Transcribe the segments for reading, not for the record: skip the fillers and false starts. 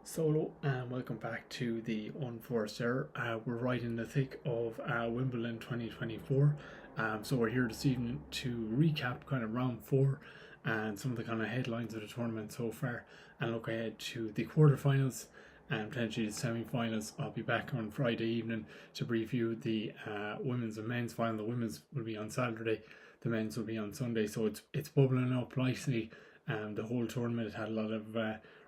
Solo and welcome back to the Unforced Error. We're right in the thick of Wimbledon 2024. So we're here this evening to recap kind of round four and some of the kind of headlines of the tournament so far and look ahead to the quarterfinals and potentially the semi-finals. I'll be back on Friday evening to preview the women's and men's final. The women's will be on Saturday, the men's will be on Sunday. So it's bubbling up nicely. The whole tournament had a lot of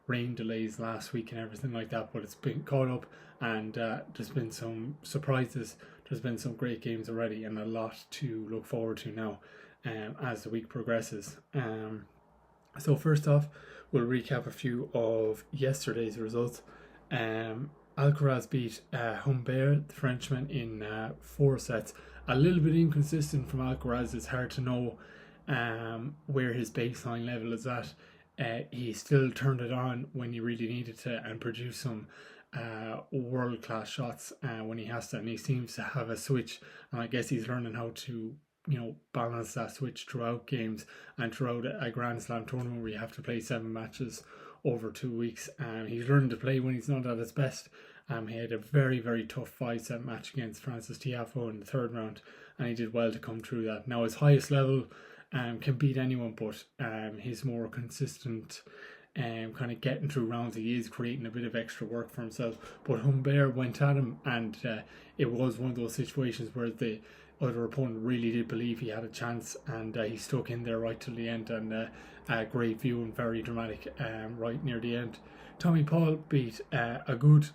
rain delays last week and everything like that, but it's been caught up and there's been some surprises. There's been some great games already and a lot to look forward to now as the week progresses. So first off, we'll recap a few of yesterday's results. Alcaraz beat Humbert, the Frenchman, in 4 sets. A little bit inconsistent from Alcaraz. It's hard to know where his baseline level is at. He still turned it on when he really needed to and produced some world-class shots when he has to, and he seems to have a switch, and I guess he's learning how to balance that switch throughout games and throughout a Grand Slam tournament where you have to play 7 matches over 2 weeks. He's learning to play when he's not at his best. He had a very, very tough 5-set match against Francis Tiafoe in the third round, and he did well to come through that. Now his highest level can beat anyone, but his more consistent kind of getting through rounds, he is creating a bit of extra work for himself. But Humbert went at him, and it was one of those situations where the other opponent really did believe he had a chance, and he stuck in there right till the end, and a great view and very dramatic right near the end. Tommy Paul beat Agut,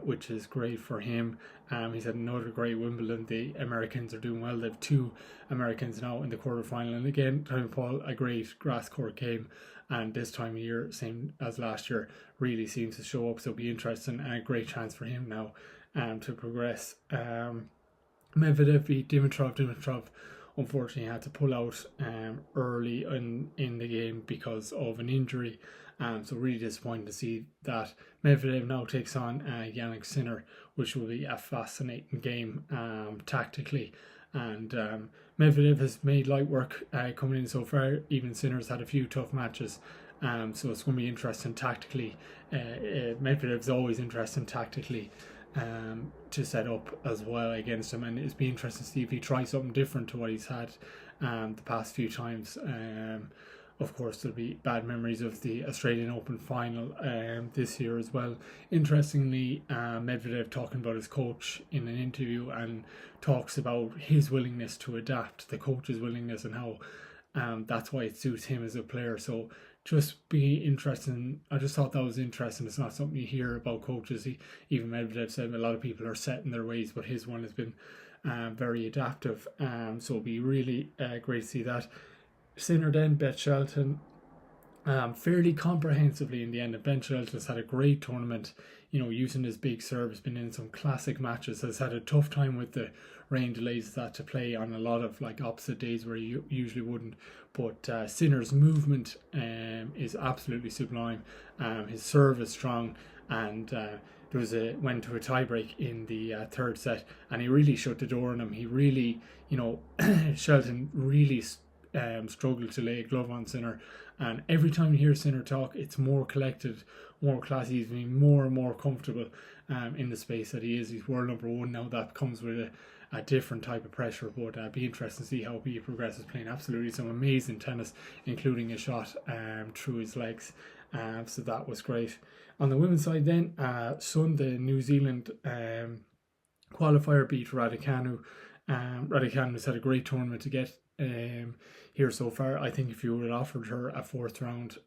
which is great for him. He's had another great Wimbledon. The Americans are doing well. They have 2 Americans now in the quarterfinal. And again, Tommy Paul, a great grass court game. And this time of year, same as last year, really seems to show up. So it'll be interesting and a great chance for him now to progress. Medvedev beat Dimitrov. Dimitrov unfortunately had to pull out early in the game because of an injury. So really disappointing to see that. Medvedev now takes on Yannick Sinner, which will be a fascinating game tactically. And Medvedev has made light work coming in so far. Even Sinner's had a few tough matches. So it's going to be interesting tactically. Medvedev's always interesting tactically to set up as well against him, and it'll be interesting to see if he tries something different to what he's had the past few times. Of course, there'll be bad memories of the Australian Open final this year as well. Interestingly, Medvedev talking about his coach in an interview and talks about his willingness to adapt, the coach's willingness, and how that's why it suits him as a player. So just be interesting. I just thought that was interesting. It's not something you hear about coaches. Even Medvedev said a lot of people are set in their ways, but his one has been very adaptive. So it'll be really great to see that. Sinner then bet Shelton fairly comprehensively in the end. And Ben Shelton's had a great tournament, using his big serve. Has been in some classic matches. Has had a tough time with the rain delays that to play on a lot of opposite days where you usually wouldn't. But Sinner's movement is absolutely sublime. His serve is strong, and there was went to a tiebreak in the third set, and he really shut the door on him. He really, Shelton really struggled to lay a glove on Sinner, and every time you hear Sinner talk, it's more collected, more classy. He's been more and more comfortable in the space that he is. He's world number one now. That comes with a different type of pressure, but be interesting to see how he progresses, playing absolutely some amazing tennis, including a shot through his legs. So that was great. On the women's side then, Sun, the New Zealand qualifier, beat Raducanu. Raducanu's had a great tournament to get here so far. I think if you would have offered her a 4th round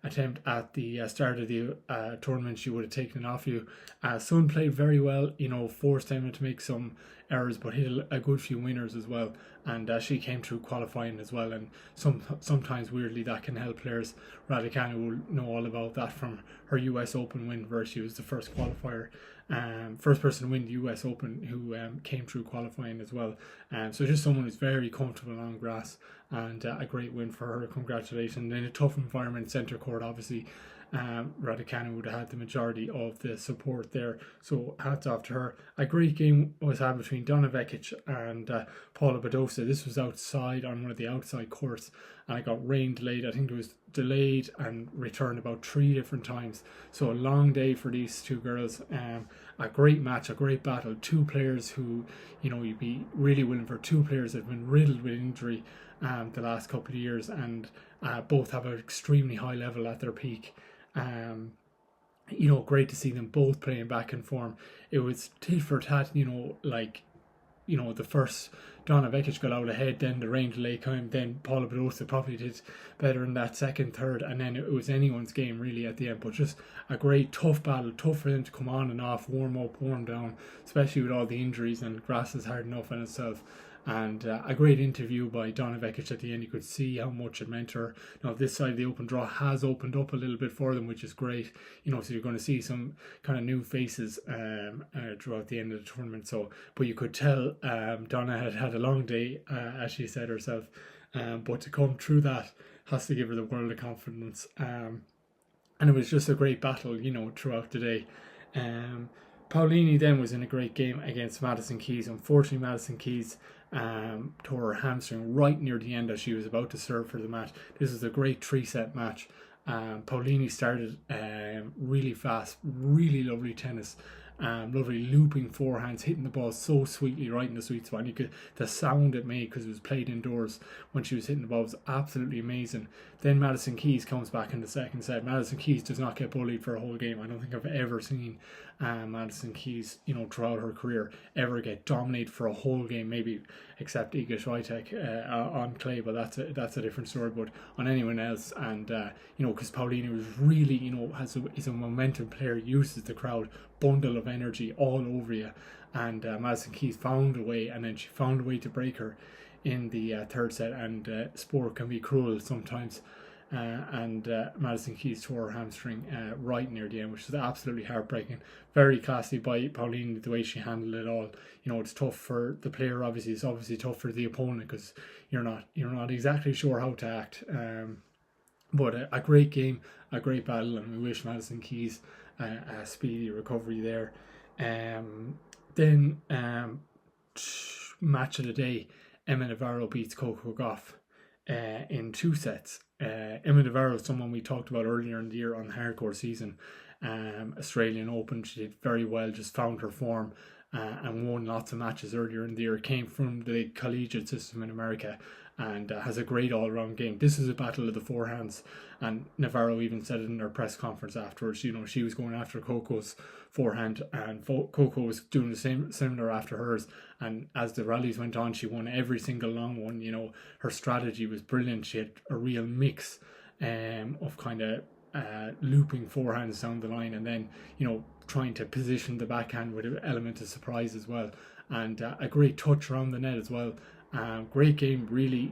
attempt at the start of the tournament, she would have taken it off you. Sun played very well, forced Emma to make some errors, but hit a good few winners as well, and she came through qualifying as well, and sometimes weirdly that can help players. Raducanu will know all about that from her US Open win, where she was the first qualifier, first person to win the US Open who came through qualifying as well. So just someone who's very comfortable on grass, and a great win for her. Congratulations. In a tough environment, centre court obviously, Raducanu would have had the majority of the support there. So hats off to her. A great game was had between Donna Vekic and Paula Badosa. This was outside on one of the outside courts, and it got rain delayed. I think it was delayed and returned about 3 different times. So a long day for these two girls. A great match, a great battle. Two players who, you'd be really willing for. Two players that have been riddled with injury the last couple of years, and both have an extremely high level at their peak. Great to see them both playing back in form. It was tit for tat, the first Donna Vekic got out ahead, then the rain delay came, then Paula Badosa probably did better in that second, third, and then it was anyone's game really at the end. But just a great tough battle, tough for them to come on and off, warm up, warm down, especially with all the injuries, and grass is hard enough in itself. And a great interview by Donna Vekic at the end. You could see how much it meant to her. Now, this side of the open draw has opened up a little bit for them, which is great. So you're going to see some kind of new faces throughout the end of the tournament. But you could tell Donna had had a long day, as she said herself. But to come through that has to give her the world of confidence. And it was just a great battle, throughout the day. Paulini then was in a great game against Madison Keys. Unfortunately, Madison Keys tore her hamstring right near the end as she was about to serve for the match. This was a great 3-set match. Paulini started really fast, really lovely tennis, lovely looping forehands, hitting the ball so sweetly right in the sweet spot. And the sound it made, because it was played indoors when she was hitting the ball, was absolutely amazing. Then Madison Keys comes back in the second set. Madison Keys does not get bullied for a whole game. I don't think I've ever seen Madison Keys, throughout her career, ever get dominated for a whole game, maybe except Iga Swiatek on clay, but that's a different story. But on anyone else, and because Paulina was really, is a momentum player, uses the crowd, bundle of energy all over you, and Madison Keys found a way, and then she found a way to break her in the third set. And sport can be cruel sometimes. And Madison Keys tore her hamstring right near the end, which was absolutely heartbreaking. Very classy by Pauline, the way she handled it all. It's tough for the player, obviously. It's obviously tough for the opponent, because you're not exactly sure how to act. But a great game, a great battle, and we wish Madison Keys a speedy recovery there. Then match of the day, Emma Navarro beats Coco Gauff in 2 sets. Emma Navarro is someone we talked about earlier in the year on the hardcore season. Australian Open, she did very well, just found her form and won lots of matches earlier in the year. Came from the collegiate system in America and has a great all-round game. This is a battle of the forehands, and Navarro even said it in her press conference afterwards. She was going after Coco's forehand, and Coco was doing the similar after hers. And as the rallies went on, she won every single long one. Her strategy was brilliant. She had a real mix of kind of looping forehands down the line, and then trying to position the backhand with an element of surprise as well, and a great touch around the net as well. Great game, really.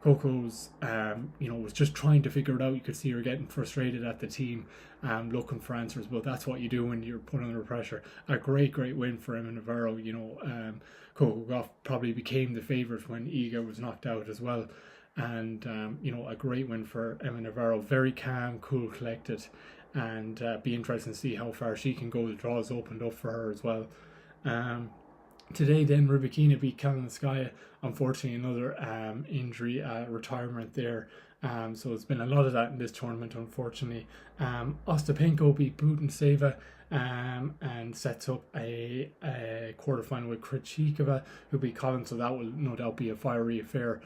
Coco's was just trying to figure it out. You could see her getting frustrated at the team, looking for answers, but that's what you do when you're put under pressure. A great win for Emma Navarro. Coco Gauff probably became the favourite when Iga was knocked out as well. And a great win for Emma Navarro. Very calm, cool, collected, and be interesting to see how far she can go. The draws opened up for her as well. Today then, Rybakina beat Kalinskaya. Unfortunately, another injury, retirement there. So it's been a lot of that in this tournament, unfortunately. Ostapenko beat Putintseva and sets up a quarterfinal with Krejcikova, who beat Collins. So that will no doubt be a fiery affair.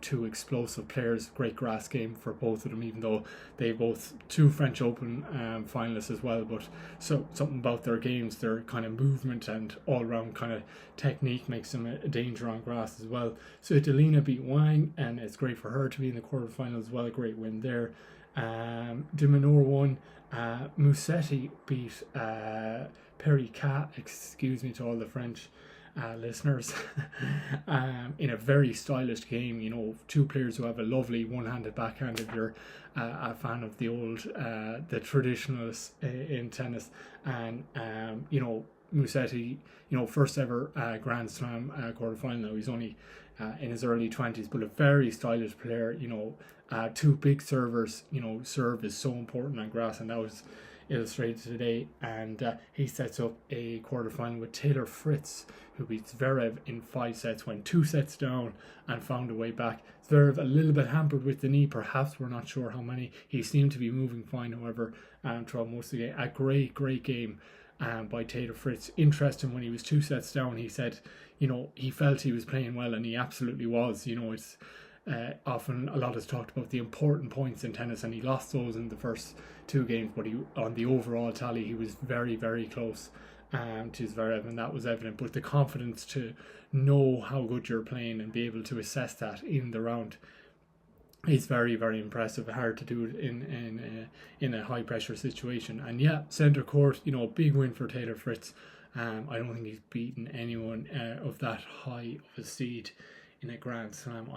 2 explosive players, great grass game for both of them, even though they both 2 French Open finalists as well. But so something about their games, their kind of movement and all-round kind of technique makes them a danger on grass as well. So Delina beat Wang, and it's great for her to be in the quarterfinal as well. A great win there. De Minaur won. Musetti beat Pericat, excuse me to all the French listeners, in a very stylish game. 2 players who have a lovely one-handed backhand if you're a fan of the old the traditionalists in tennis. And Musetti, first ever Grand Slam quarterfinal. Now he's only in his early 20s, but a very stylish player. Two big servers. Serve is so important on grass, and that was illustrated today. And he sets up a quarterfinal with Taylor Fritz, who beats Zverev in 5 sets, went 2 sets down and found a way back. Zverev a little bit hampered with the knee, perhaps, we're not sure how many. He seemed to be moving fine, however, throughout most of the game. A great game by Taylor Fritz. Interesting, when he was 2 sets down, he said, he felt he was playing well, and he absolutely was. It's often a lot is talked about the important points in tennis, and he lost those in the first 2 games, but on the overall tally, he was very, very close to Zverev, and that was evident. But the confidence to know how good you're playing and be able to assess that in the round is very, very impressive. Hard to do it in a high pressure situation. And yeah, centre court, big win for Taylor Fritz. I don't think he's beaten anyone of that high of a seed in a Grand Slam.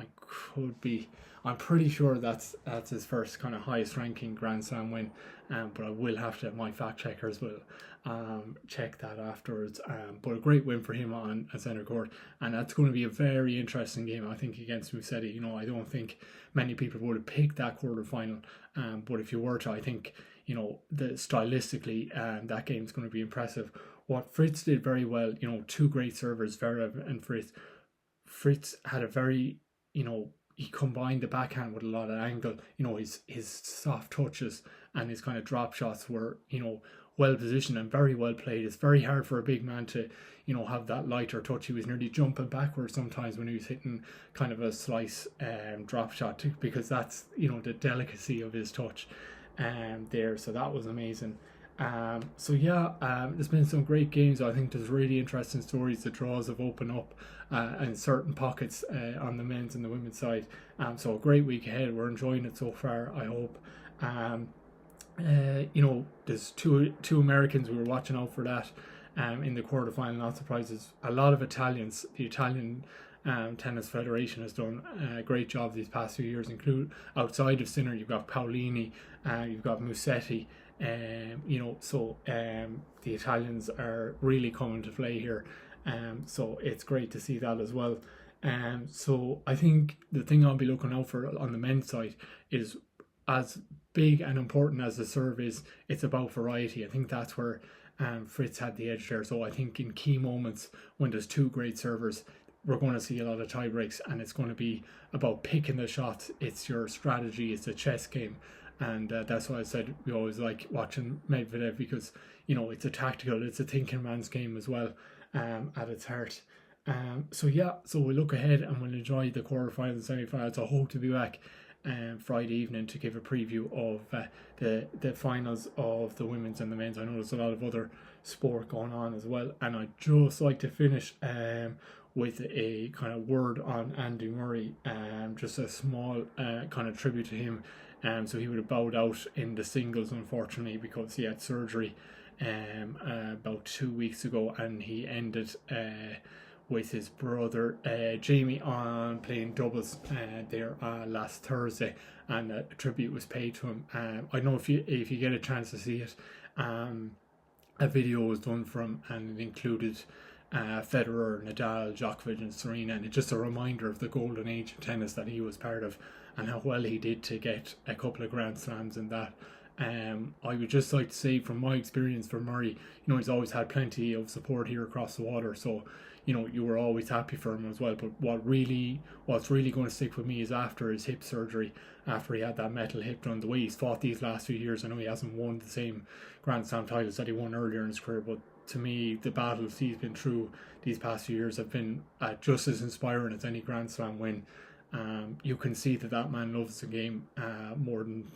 I'm pretty sure that's his first kind of highest ranking Grand Slam win, but I will have to, my fact checkers will check that afterwards. But a great win for him on a centre court, and that's going to be a very interesting game, I think, against Musetti. I don't think many people would have picked that quarter final, but if you were to, I think stylistically that game is going to be impressive. What Fritz did very well, 2 great servers, Zverev and Fritz. Fritz had a very, he combined the backhand with a lot of angle. His soft touches and his kind of drop shots were, well positioned and very well played. It's very hard for a big man to, have that lighter touch. He was nearly jumping backwards sometimes when he was hitting kind of a slice drop shot, because that's, the delicacy of his touch there. So that was amazing. There's been some great games. I think there's really interesting stories. The draws have opened up in certain pockets on the men's and the women's side. So a great week ahead. We're enjoying it so far, I hope. There's two Americans. We were watching out for that in the quarterfinal. Not surprises. A lot of Italians. The Italian Tennis Federation has done a great job these past few years. Include outside of Sinner, you've got Paolini, you've got Musetti. The Italians are really coming to play here. So it's great to see that as well. So I think the thing I'll be looking out for on the men's side is, as big and important as the serve is, it's about variety. I think that's where Fritz had the edge there. So I think in key moments when there's 2 great servers, we're going to see a lot of tie breaks, and it's going to be about picking the shots. It's your strategy. It's a chess game. And that's why I said we always like watching Medvedev, because it's a tactical, it's a thinking man's game as well at its heart. So we'll look ahead and we'll enjoy the quarterfinals and semi-finals. I hope to be back Friday evening to give a preview of the finals of the women's and the men's. I know there's a lot of other sport going on as well, and I'd just like to finish with a kind of word on Andy Murray, just a small kind of tribute to him. So he would have bowed out in the singles, unfortunately, because he had surgery about 2 weeks ago, and he ended with his brother Jamie on playing doubles there last Thursday, and a tribute was paid to him. I don't know if you get a chance to see it. A video was done from, and it included Federer, Nadal, Djokovic and Serena, and it's just a reminder of the golden age of tennis that he was part of, and how well he did to get a couple of Grand Slams in that. I would just like to say, from my experience for Murray, he's always had plenty of support here across the water, so you were always happy for him as well. But what's really going to stick with me is after his hip surgery, after he had that metal hip done, the way he's fought these last few years. I know he hasn't won the same Grand Slam titles that he won earlier in his career, but to me, the battles he's been through these past few years have been just as inspiring as any Grand Slam win. You can see that man loves the game more than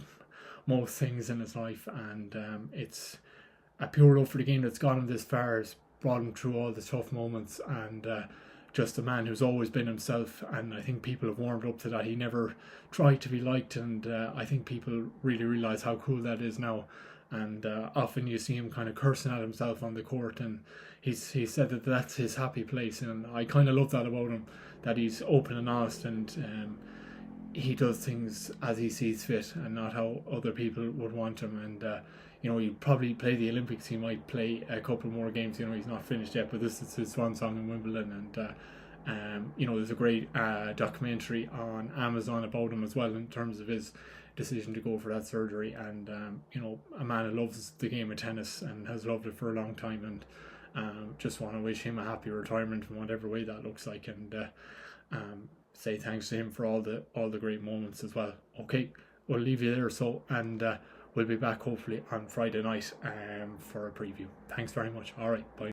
most things in his life, and it's a pure love for the game that's got him this far, has brought him through all the tough moments, and just a man who's always been himself. And I think people have warmed up to that. He never tried to be liked, and I think people really realise how cool that is now. And often you see him kind of cursing at himself on the court, and he's said that that's his happy place, and I kind of love that about him, that he's open and honest, and he does things as he sees fit and not how other people would want him. And he'd probably play the Olympics. He might play a couple more games. He's not finished yet, but this is his swan song in Wimbledon. And there's a great documentary on Amazon about him as well, in terms of his decision to go for that surgery. And a man who loves the game of tennis and has loved it for a long time, and just want to wish him a happy retirement in whatever way that looks like, and say thanks to him for all the great moments as well. Okay, we'll leave you there. So, and we'll be back hopefully on Friday night for a preview. Thanks very much. All right, bye.